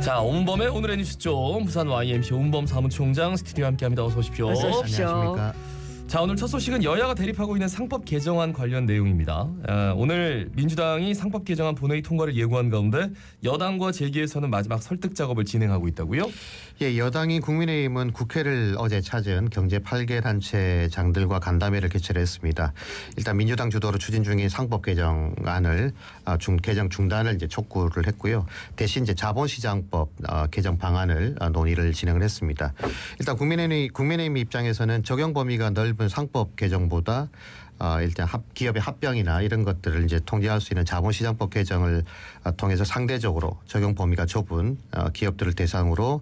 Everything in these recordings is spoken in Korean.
자, 온범의 오늘의 뉴스죠. 부산 YMC 온범 사무총장 스튜디오에 함께합니다. 어서 오십시오. 어서 오십시오. 안녕하십니까. 자, 오늘 첫 소식은 여야가 대립하고 있는 상법 개정안 관련 내용입니다. 오늘 민주당이 상법 개정안 본회의 통과를 예고한 가운데 여당과 재계에서는 마지막 설득 작업을 진행하고 있다고요? 예, 여당인 국민의힘은 국회를 어제 찾은 경제 8개 단체장들과 간담회를 개최를 했습니다. 일단 민주당 주도로 추진 중인 상법 개정안을 개정 중단을 이제 촉구를 했고요. 대신 이제 자본시장법 개정 방안을 논의를 진행을 했습니다. 일단 국민의힘 입장에서는 적용 범위가 넓은 상법 개정보다 일단 기업의 합병이나 이런 것들을 이제 통제할 수 있는 자본시장법 개정을 통해서 상대적으로 적용 범위가 좁은 기업들을 대상으로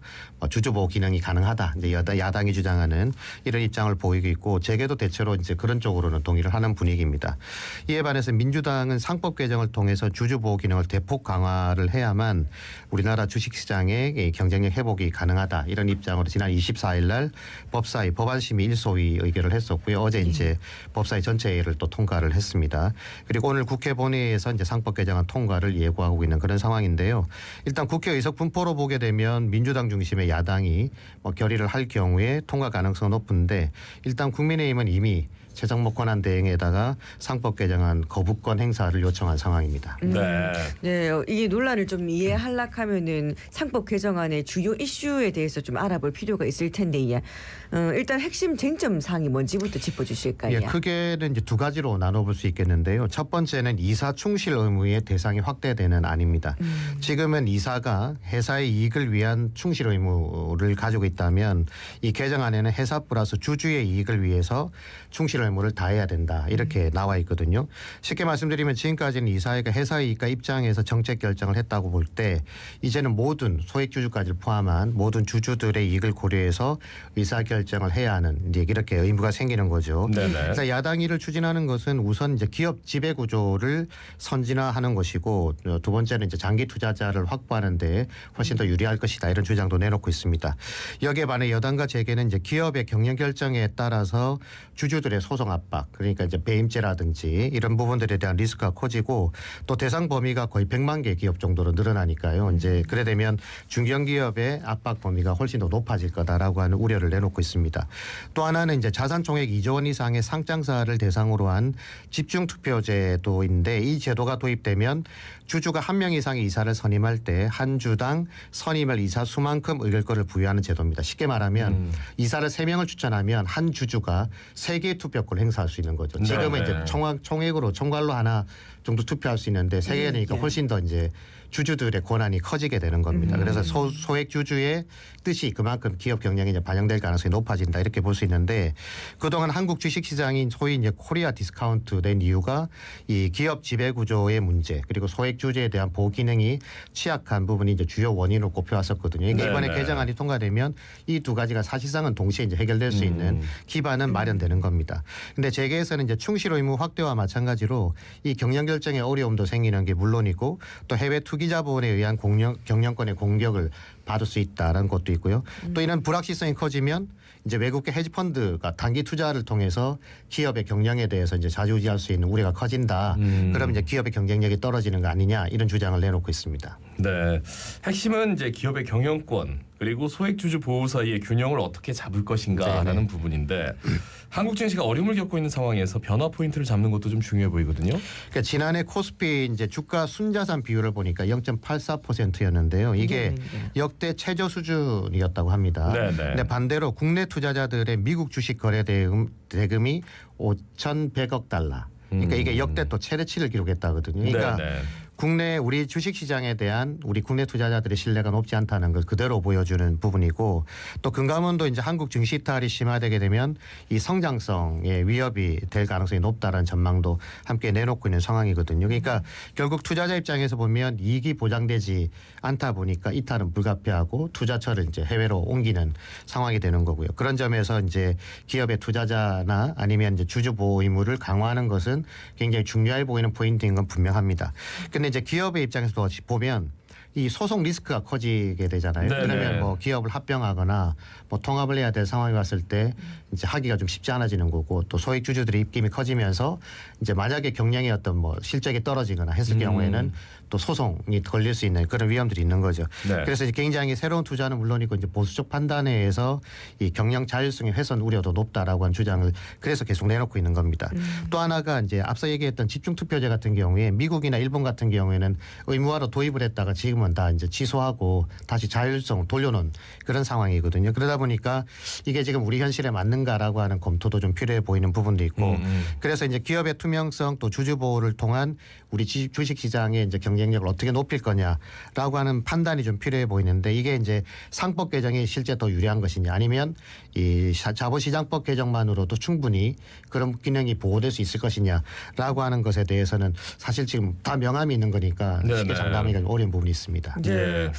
주주보호 기능이 가능하다. 이제 야당이 주장하는 이런 입장을 보이고 있고 재계도 대체로 이제 그런 쪽으로는 동의를 하는 분위기입니다. 이에 반해서 민주당은 상법 개정을 통해서 주주보호 기능을 대폭 강화를 해야만 우리나라 주식시장의 경쟁력 회복이 가능하다. 이런 입장으로 지난 24일 날 법사위 법안심의 1소위 의결을 했었고요. 어제 이제 법사위 전체회의를 또 통과를 했습니다. 그리고 오늘 국회 본회의에서 이제 상법 개정안 통과를 예고하고 있는 그런 상황인데요. 일단 국회 의석 분포로 보게 되면 민주당 중심의 야당이 결의를 할 경우에 통과 가능성은 높은데 일단 국민의힘은 이미 최정목 권한 대행에다가 상법 개정안 거부권 행사를 요청한 상황입니다. 네, 이 논란을 좀 이해하려고 하면은 상법 개정안의 주요 이슈에 대해서 좀 알아볼 필요가 있을 텐데, 일단 핵심 쟁점 사항이 뭔지부터 짚어주실까요? 예, 크게는 이제 두 가지로 나눠볼 수 있겠는데요. 첫 번째는 이사 충실 의무의 대상이 확대되는 안입니다. 지금은 이사가 회사의 이익을 위한 충실 의무를 가지고 있다면 이 개정안에는 회사 플러스 주주의 이익을 위해서 충실 의무를 다해야 된다. 이렇게 나와 있거든요. 쉽게 말씀드리면 지금까지는 이사회가 회사의 이익과 입장에서 정책 결정을 했다고 볼 때 이제는 모든 소액주주까지 포함한 모든 주주들의 이익을 고려해서 의사결정을 해야 하는 이제 이렇게 의무가 생기는 거죠. 그래서 야당이 이를 추진하는 것은 우선 이제 기업 지배구조를 선진화하는 것이고 두 번째는 이제 장기 투자자를 확보하는 데 훨씬 더 유리할 것이다. 이런 주장도 내놓고 있습니다. 여기에 반해 여당과 재계는 이제 기업의 경영 결정에 따라서 주주들의 소송 압박, 그러니까 이제 배임죄라든지 이런 부분들에 대한 리스크가 커지고 또 대상 범위가 거의 100만 개 기업 정도로 늘어나니까요. 이제 그래 되면 중견기업의 압박 범위가 훨씬 더 높아질 거다라고 하는 우려를 내놓고 있습니다. 또 하나는 이제 자산 총액 2조 원 이상의 상장사를 대상으로 한 집중 투표제도인데 이 제도가 도입되면 주주가 한 명 이상의 이사를 선임할 때 한 주당 선임할 이사 수만큼 의결권을 부여하는 제도입니다. 쉽게 말하면 이사를 3명을 추천하면 한 주주가 3개의 투표권을 행사할 수 있는 거죠. 지금은 이제 총액으로 총괄로 하나 정도 투표할 수 있는데 3개가 되니까 훨씬 더 이제 주주들의 권한이 커지게 되는 겁니다. 그래서 소액 주주의 뜻이 그만큼 기업 경영에 이제 반영될 가능성이 높아진다 이렇게 볼 수 있는데 그동안 한국 주식시장인 소위 이제 코리아 디스카운트 된 이유가 이 기업 지배 구조의 문제 그리고 소액 주주에 대한 보호 기능이 취약한 부분이 이제 주요 원인으로 꼽혀왔었거든요. 그러니까 이번에 개정안이 통과되면 이 두 가지가 사실상은 동시에 이제 해결될 수 있는 기반은 마련되는 겁니다. 근데 재계에서는 이제 충실 의무 확대와 마찬가지로 이 경영 결정에 어려움도 생기는 게 물론이고 또 해외 투기자본에 의한 경영권의 공격을 받을 수 있다는 것도 있고요. 또 이런 불확실성이 커지면 이제 외국계 헤지펀드가 단기 투자를 통해서 기업의 경영에 대해서 이제 좌지우지할 수 있는 우려가 커진다. 그럼 이제 기업의 경쟁력이 떨어지는 거 아니냐 이런 주장을 내놓고 있습니다. 네, 핵심은 이제 기업의 경영권 그리고 소액주주 보호 사이의 균형을 어떻게 잡을 것인가라는 부분인데 한국 증시가 어려움을 겪고 있는 상황에서 변화 포인트를 잡는 것도 좀 중요해 보이거든요. 그러니까 지난해 코스피 이제 주가 순자산 비율을 보니까 0.84%였는데요. 이게 역대 최저 수준이었다고 합니다. 근데 반대로 국내 투자자들의 미국 주식 거래 대금이 5,100억 달러. 그러니까 이게 역대 또 최대치를 기록했다거든요. 그러니까 국내 우리 주식시장에 대한 우리 국내 투자자들의 신뢰가 높지 않다는 걸 그대로 보여주는 부분이고 또 금감원도 이제 한국 증시 이탈이 심화되게 되면 이 성장성에 위협이 될 가능성이 높다는 전망도 함께 내놓고 있는 상황이거든요. 그러니까 결국 투자자 입장에서 보면 이익이 보장되지 않다 보니까 이탈은 불가피하고 투자처를 이제 해외로 옮기는 상황이 되는 거고요. 그런 점에서 이제 기업의 투자자나 아니면 이제 주주 보호 의무를 강화하는 것은 굉장히 중요해 보이는 포인트인 건 분명합니다. 근데 이제 기업의 입장에서 보면 이 소송 리스크가 커지게 되잖아요. 네네. 그러면 뭐 기업을 합병하거나 뭐 통합을 해야 될 상황이 왔을 때 이제 하기가 좀 쉽지 않아지는 거고 또 소액 주주들의 입김이 커지면서 이제 만약에 경영의 어떤 뭐 실적이 떨어지거나 했을 경우에는 또 소송이 걸릴 수 있는 그런 위험들이 있는 거죠. 네. 그래서 이제 굉장히 새로운 투자는 물론이고 이제 보수적 판단에 의해서 이 경영 자율성의 훼손 우려도 높다라고 하는 주장을 그래서 계속 내놓고 있는 겁니다. 또 하나가 이제 앞서 얘기했던 집중 투표제 같은 경우에 미국이나 일본 같은 경우에는 의무화로 도입을 했다가 지금은 다 이제 취소하고 다시 자율성을 돌려놓은 그런 상황이거든요. 그러다 보니까 이게 지금 우리 현실에 맞는가라고 하는 검토도 좀 필요해 보이는 부분도 있고 그래서 이제 기업의 투명성 또 주주 보호를 통한 우리 주식 시장의 이제 경쟁력을 어떻게 높일 거냐라고 하는 판단이 좀 필요해 보이는데 이게 이제 상법 개정이 실제 더 유리한 것이냐 아니면 이 자본시장법 개정만으로도 충분히 그런 기능이 보호될 수 있을 것이냐라고 하는 것에 대해서는 사실 지금 다 명함이 있는 거니까 쉽게 네네. 장담하기가 어려운 부분이 있습니다. 네.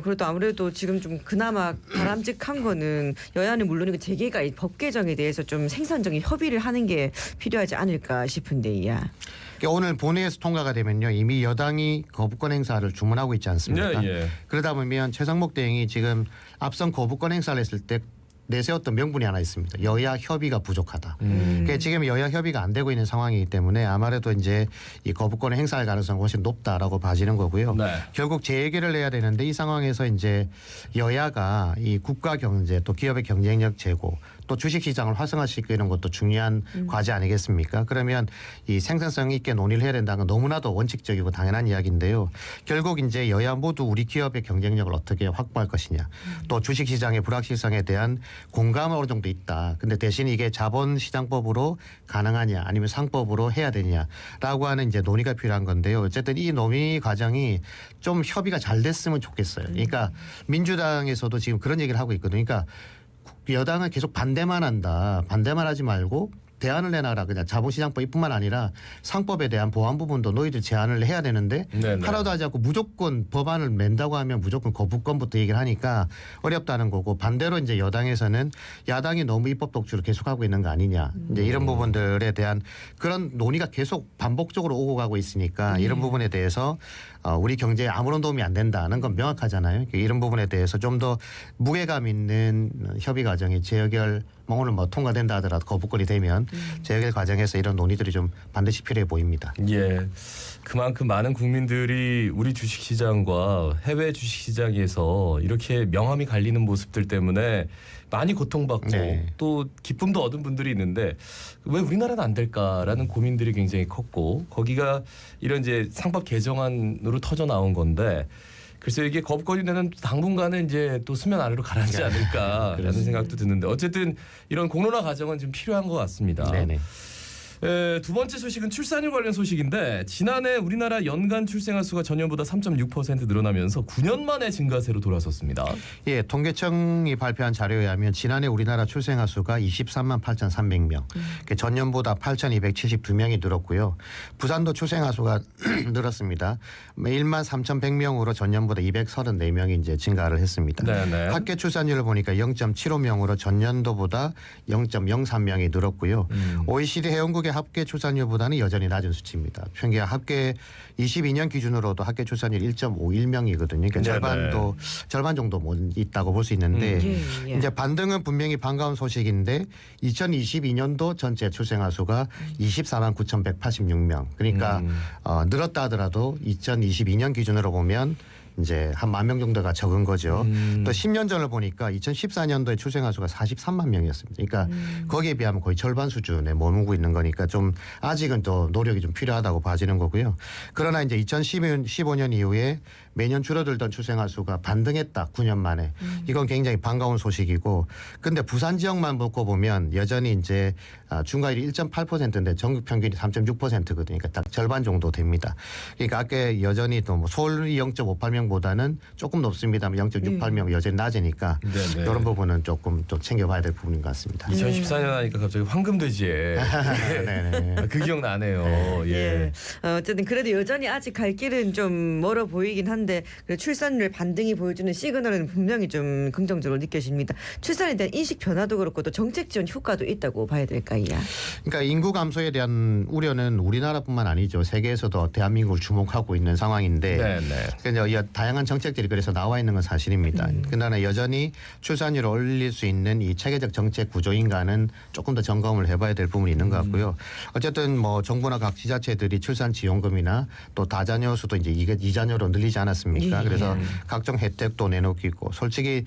그래도 아무래도 지금 좀 그나마 바람직한 거는 여야는 물론이고 재계가 이 법 개정에 대해서 좀 생산적인 협의를 하는 게 필요하지 않을까 싶은데야. 그러니까 오늘 본회의에서 통과가 되면요 이미 여당이 거부권 행사를 주문하고 있지 않습니까? 예. 그러다 보면 최상목 대행이 지금 앞선 거부권 행사를 했을 때 내세웠던 명분이 하나 있습니다. 여야 협의가 부족하다. 그러니까 지금 여야 협의가 안 되고 있는 상황이기 때문에 아무래도 이제 이 거부권을 행사할 가능성이 훨씬 높다라고 봐지는 거고요. 네. 결국 재해결을 해야 되는데 이 상황에서 이제 여야가 이 국가 경제 또 기업의 경쟁력 제고 또 주식시장을 활성화시키는 것도 중요한 과제 아니겠습니까? 그러면 이 생산성 있게 논의를 해야 된다는 건 너무나도 원칙적이고 당연한 이야기인데요. 결국 이제 여야 모두 우리 기업의 경쟁력을 어떻게 확보할 것이냐 또 주식시장의 불확실성에 대한 공감은 어느 정도 있다. 근데 대신 이게 자본시장법으로 가능하냐 아니면 상법으로 해야 되냐라고 하는 이제 논의가 필요한 건데요. 어쨌든 이 논의 과정이 좀 협의가 잘 됐으면 좋겠어요. 그러니까 민주당에서도 지금 그런 얘기를 하고 있거든요. 그러니까 여당은 계속 반대만 한다. 반대만 하지 말고 대안을 내놔라. 그냥 자본시장법뿐만 아니라 상법에 대한 보완 부분도 너희들 제안을 해야 되는데 네네. 하나도 하지 않고 무조건 법안을 낸다고 하면 무조건 거부권부터 얘기를 하니까 어렵다는 거고 반대로 이제 여당에서는 야당이 너무 입법 독주를 계속하고 있는 거 아니냐. 이제 이런 부분들에 대한 그런 논의가 계속 반복적으로 오고 가고 있으니까 이런 부분에 대해서 우리 경제에 아무런 도움이 안 된다는 건 명확하잖아요. 이런 부분에 대해서 좀 더 무게감 있는 협의 과정이 재결 오늘 뭐 통과된다 하더라도 거부권이 되면 재결 과정에서 이런 논의들이 좀 반드시 필요해 보입니다. 예. 그만큼 많은 국민들이 우리 주식시장과 해외 주식시장에서 이렇게 명함이 갈리는 모습들 때문에 많이 고통받고 네. 또 기쁨도 얻은 분들이 있는데 왜 우리나라는 안 될까라는 고민들이 굉장히 컸고 거기가 이런 이제 상법 개정안으로 터져 나온 건데 글쎄 이게 거부권이 되는 당분간은 이제 또 수면 아래로 가라앉지 않을까라는 생각도 드는데 어쨌든 이런 공론화 과정은 좀 필요한 것 같습니다. 네네. 두 번째 소식은 출산율 관련 소식인데 지난해 우리나라 연간 출생아 수가 전년보다 3.6% 늘어나면서 9년 만에 증가세로 돌아섰습니다. 예, 통계청이 발표한 자료에 의하면 지난해 우리나라 출생아 수가 23만 8,300명, 전년보다 8,272명이 늘었고요. 부산도 출생아 수가 늘었습니다. 1만 3,100명으로 전년보다 234명이 이제 증가를 했습니다. 네네. 합계 출산율을 보니까 0.75명으로 전년도보다 0.03명이 늘었고요. OECD 회원국의 합계 출산율보다는 여전히 낮은 수치입니다. 평균 합계 22년 기준으로도 합계 출산율 1.51명이거든요. 그러니까 절반 정도 못 있다고 볼 수 있는데 이제 반등은 분명히 반가운 소식인데 2022년도 전체 출생아 수가 24만 9,186명. 그러니까 늘었다 하더라도 2022년 기준으로 보면 이제 한 10,000명 정도가 적은 거죠. 또 10년 전을 보니까 2014년도에 출생아 수가 43만 명이었습니다. 그러니까 거기에 비하면 거의 절반 수준에 머무고 있는 거니까 좀 아직은 또 노력이 좀 필요하다고 봐지는 거고요. 그러나 이제 2015년 이후에 매년 줄어들던 출생아 수가 반등했다. 9년 만에. 이건 굉장히 반가운 소식이고 근데 부산 지역만 놓고 보면 여전히 이제 중과율이 1.8%인데 전국 평균이 3.6%거든요. 그러니까 딱 절반 정도 됩니다. 그러니까 아까 여전히 또 뭐 서울이 0.58명보다는 조금 높습니다만 0.68명 여전히 낮으니까 네네. 이런 부분은 조금 좀 챙겨봐야 될 부분인 것 같습니다. 2014년 하니까 갑자기 황금돼지에 네네. 그 기억 나네요. 예. 예. 어쨌든 그래도 여전히 아직 갈 길은 좀 멀어 보이긴 한데 출산율 반등이 보여주는 시그널은 분명히 좀 긍정적으로 느껴집니다. 출산에 대한 인식 변화도 그렇고 또 정책 지원 효과도 있다고 봐야 될까요? 그러니까 인구 감소에 대한 우려는 우리나라뿐만 아니죠. 세계에서도 대한민국을 주목하고 있는 상황인데 네네. 그러니까 다양한 정책들이 그래서 나와 있는 건 사실입니다. 그러나 여전히 출산율을 올릴 수 있는 이 체계적 정책 구조인가는 조금 더 점검을 해봐야 될 부분이 있는 것 같고요. 어쨌든 뭐 정부나 각 지자체들이 출산 지원금이나 또 다자녀 수도 이제 이자녀로 늘리지 않았습니까? 예, 그래서 예. 각종 혜택도 내놓기고 솔직히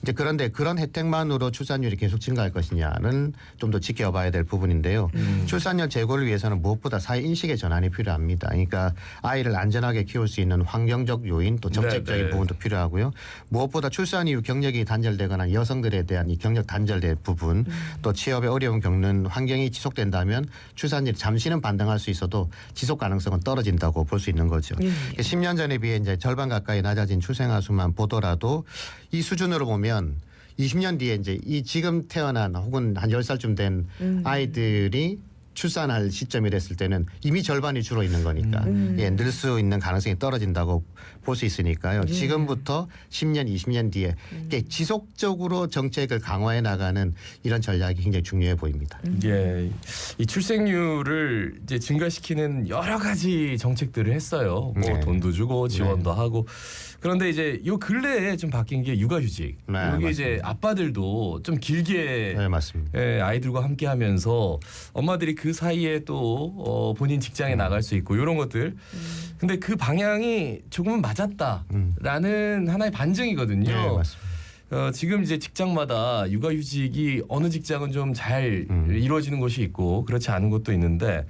이제 그런데 그런 혜택만으로 출산율이 계속 증가할 것이냐는 좀 더 지켜봐야 될 부분인데요. 출산율 제고를 위해서는 무엇보다 사회 인식의 전환이 필요합니다. 그러니까 아이를 안전하게 키울 수 있는 환경적 요인 또 정책적인 네. 부분도 필요하고요. 무엇보다 출산 이후 경력이 단절되거나 여성들에 대한 이 경력 단절된 부분 또 취업에 어려움 겪는 환경이 지속된다면 출산율이 잠시는 반등할 수 있어도 지속 가능성은 떨어진다고 볼 수 있는 거죠. 10년 전에 비해 이제 절반 가까이 낮아진 출생아 수만 보더라도 이 수준으로 보면 20년 뒤에 이제 이 지금 태어난 혹은 한 10살쯤 된 아이들이 출산할 시점이 됐을 때는 이미 절반이 줄어 있는 거니까 예, 늘 수 있는 가능성이 떨어진다고 볼 수 있으니까요. 지금부터 10년, 20년 뒤에 이렇게 지속적으로 정책을 강화해 나가는 이런 전략이 굉장히 중요해 보입니다. 예, 이 출생률을 이제 증가시키는 여러 가지 정책들을 했어요. 뭐 네. 돈도 주고 지원도 하고. 그런데 이제 요 근래에 좀 바뀐 게 육아휴직. 네, 이게 이제 맞습니다. 아빠들도 좀 길게 네, 맞습니다. 예, 아이들과 함께하면서 엄마들이 그 사이에 또 본인 직장에 나갈 수 있고 이런 것들. 근데 그 방향이 조금은 맞았다라는 하나의 반증이거든요. 네, 맞습니다. 지금 이제 직장마다 육아휴직이 어느 직장은 좀 잘 이루어지는 곳이 있고 그렇지 않은 곳도 있는데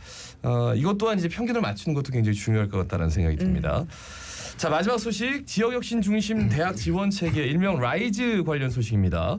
이것 또한 이제 평균을 맞추는 것도 굉장히 중요할 것 같다는 생각이 듭니다. 자, 마지막 소식, 지역혁신 중심 대학 지원 체계 일명 라이즈 관련 소식입니다.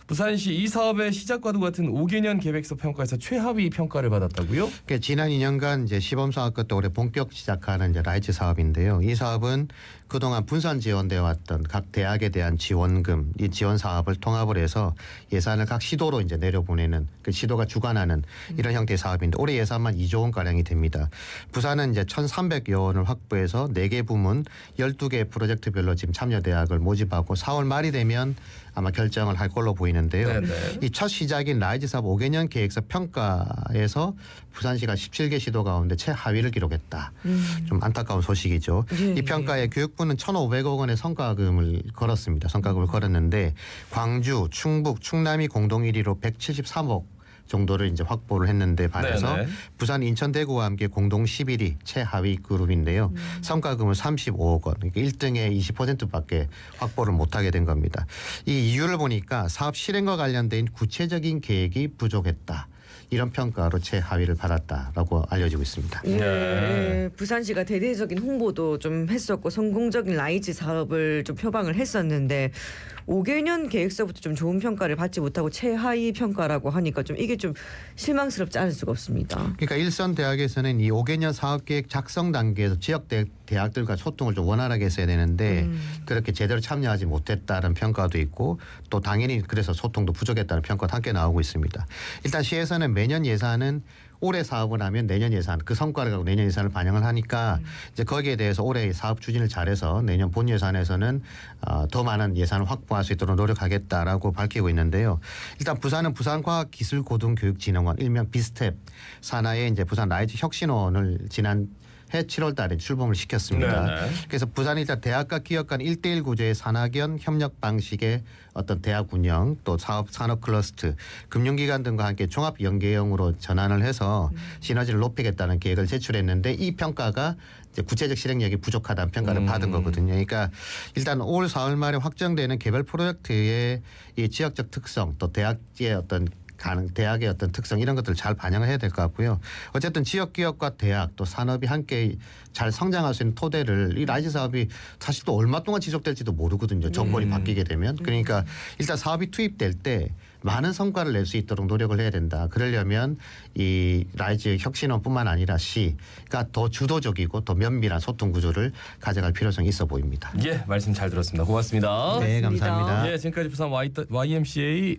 부산시 이 사업의 시작과도 같은 5개년 계획서 평가에서 최하위 평가를 받았다고요? 그러니까 지난 2년간 이제 시범 사업 끝에 올해 본격 시작하는 이제 라이즈 사업인데요. 이 사업은 그동안 분산 지원되어 왔던 각 대학에 대한 지원금, 이 지원 사업을 통합을 해서 예산을 각 시도로 이제 내려보내는 그 시도가 주관하는 이런 형태의 사업인데 올해 예산만 2조 원 가량이 됩니다. 부산은 이제 1,300여 원을 확보해서 4개 부문 12개 프로젝트별로 지금 참여 대학을 모집하고 4월 말이 되면 아마 결정을 할 걸로 보이는데요. 네네. 이 첫 시작인 라이즈 사업 5개년 계획서 평가에서 부산시가 17개 시도 가운데 최하위를 기록했다. 좀 안타까운 소식이죠. 예, 이 평가에 교육부는 1,500억 원의 성과금을 걸었습니다. 성과금을 걸었는데 광주, 충북, 충남이 공동 1위로 173억 정도를 이제 확보를 했는데 반해서 네네. 부산, 인천, 대구와 함께 공동 11위 최하위 그룹인데요. 성과금은 35억 원. 그러니까 1등의 20%밖에 확보를 못하게 된 겁니다. 이 이유를 보니까 사업 실행과 관련된 구체적인 계획이 부족했다. 이런 평가로 최하위를 받았다라고 알려지고 있습니다. 예, 부산시가 대대적인 홍보도 좀 했었고 성공적인 라이즈 사업을 좀 표방을 했었는데 5개년 계획서부터 좀 좋은 평가를 받지 못하고 최하위 평가라고 하니까 좀 이게 좀 실망스럽지 않을 수가 없습니다. 그러니까 일선 대학에서는 이 5개년 사업계획 작성 단계에서 지역 대학들과 소통을 좀 원활하게 했어야 되는데 그렇게 제대로 참여하지 못했다는 평가도 있고 또 당연히 그래서 소통도 부족했다는 평가도 함께 나오고 있습니다. 일단 시에서는 매년 예산은 올해 사업을 하면 내년 예산 그 성과를 갖고 내년 예산을 반영을 하니까 이제 거기에 대해서 올해 사업 추진을 잘해서 내년 본 예산에서는 더 많은 예산을 확보할 수 있도록 노력하겠다라고 밝히고 있는데요. 일단 부산은 부산과학기술고등교육진흥원 일명 비스텝 산하에 이제 부산 라이즈 혁신원을 지난 해 7월 달에 출범을 시켰습니다. 네네. 그래서 부산이 일단 대학과 기업 간 1대1 구조의 산학연 협력 방식의 어떤 대학 운영 또 산업 클러스터 금융기관 등과 함께 종합 연계형으로 전환을 해서 시너지를 높이겠다는 계획을 제출했는데 이 평가가 이제 구체적 실행력이 부족하다는 평가를 받은 거거든요. 그러니까 일단 올 4월 말에 확정되는 개별 프로젝트의 이 지역적 특성 또 대학의 어떤 대학의 어떤 특성 이런 것들을 잘 반영을 해야 될 것 같고요. 어쨌든 지역 기업과 대학 또 산업이 함께 잘 성장할 수 있는 토대를 이 라이즈 사업이 사실 또 얼마 동안 지속될지도 모르거든요. 정권이 바뀌게 되면. 그러니까 일단 사업이 투입될 때 많은 성과를 낼 수 있도록 노력을 해야 된다. 그러려면 이 라이즈 혁신원뿐만 아니라 시가 더 주도적이고 더 면밀한 소통 구조를 가져갈 필요성이 있어 보입니다. 예, 말씀 잘 들었습니다. 고맙습니다. 네, 고맙습니다. 감사합니다. 예, 지금까지 부산 YMCA